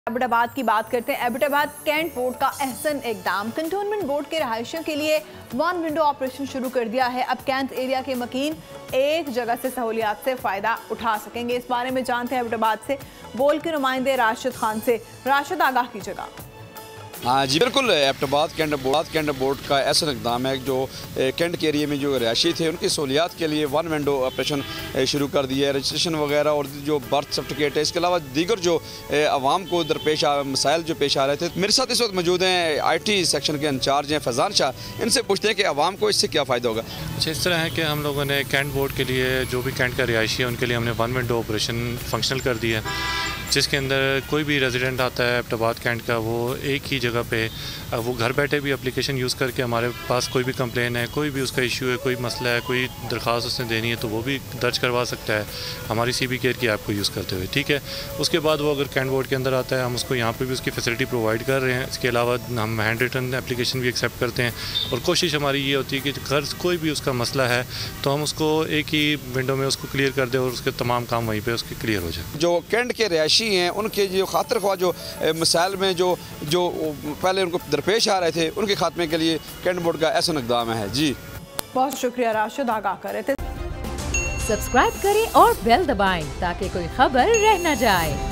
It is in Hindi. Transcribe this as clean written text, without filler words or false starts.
एबटाबाद की बात करते हैं। एबटाबाद कैंट बोर्ड का अहसन इकदाम, कंटोनमेंट बोर्ड के रहायशियों के लिए वन विंडो ऑपरेशन शुरू कर दिया है। अब कैंट एरिया के मकीन एक जगह से सहूलियात से फ़ायदा उठा सकेंगे। इस बारे में जानते हैं एबटाबाद से बोल के नुमाइंदे राशिद खान से। राशिद, आगाह कीजिएगा। हाँ जी बिल्कुल, एबटाबाद कैंट बोर्ड का ऐसा इकदाम है जो कैंट के एरिए में जो रहायशी थे उनकी सहूलियात के लिए वन विंडो ऑपरेशन शुरू कर दिया है। रजिस्ट्रेशन वगैरह और जो बर्थ सर्टिफिकेट है, इसके अलावा दीगर जो आवाम को दरपेश मसाइल जो पेश आ रहे थे। मेरे साथ इस वक्त मौजूद हैं IT सेक्शन के इंचार्ज हैं फैज़ान शाह। इनसे पूछते हैं कि आवाम को इससे क्या फ़ायदा होगा। अच्छा, इस तरह है कि हम लोगों ने कैंट बोर्ड के लिए जो भी कैंट का रिहायशी है उनके लिए हमने वन विंडो ऑपरेशन फंक्शनल कर दिया है, जिसके अंदर कोई भी रेजिडेंट आता है एबटाबाद कैंट का, वो एक ही जगह पे वो घर बैठे भी एप्लीकेशन यूज़ करके हमारे पास कोई भी कंप्लेन है, कोई भी उसका इशू है, कोई मसला है, कोई दरख्वास्त उसने देनी है तो वो भी दर्ज करवा सकता है हमारी CB केयर की ऐप को यूज़ करते हुए। ठीक है, उसके बाद वो अगर कैंट बोर्ड के अंदर आता है, हम उसको यहाँ पे भी उसकी फैसिलिटी प्रोवाइड कर रहे हैं। इसके अलावा हम हैंड रिटन एप्लीकेशन भी एक्सेप्ट करते हैं और कोशिश हमारी ये होती है कि घर कोई भी उसका मसला है तो हम उसको एक ही विंडो में उसको क्लियर कर दें और उसके तमाम काम वहीं पर उसके क्लियर हो जाए। जो कैंट के रहायशी हैं उनके जो खातिर ख्वाह जो मसाइल में जो पहले उनको दरपेश आ रहे थे, उनके खात्मे के लिए कैंट बोर्ड का ऐसा इक़दाम है। जी बहुत शुक्रिया राशिद, आगाह कर रहे थे। सब्सक्राइब करें और बेल दबाएं ताकि कोई खबर रह न जाए।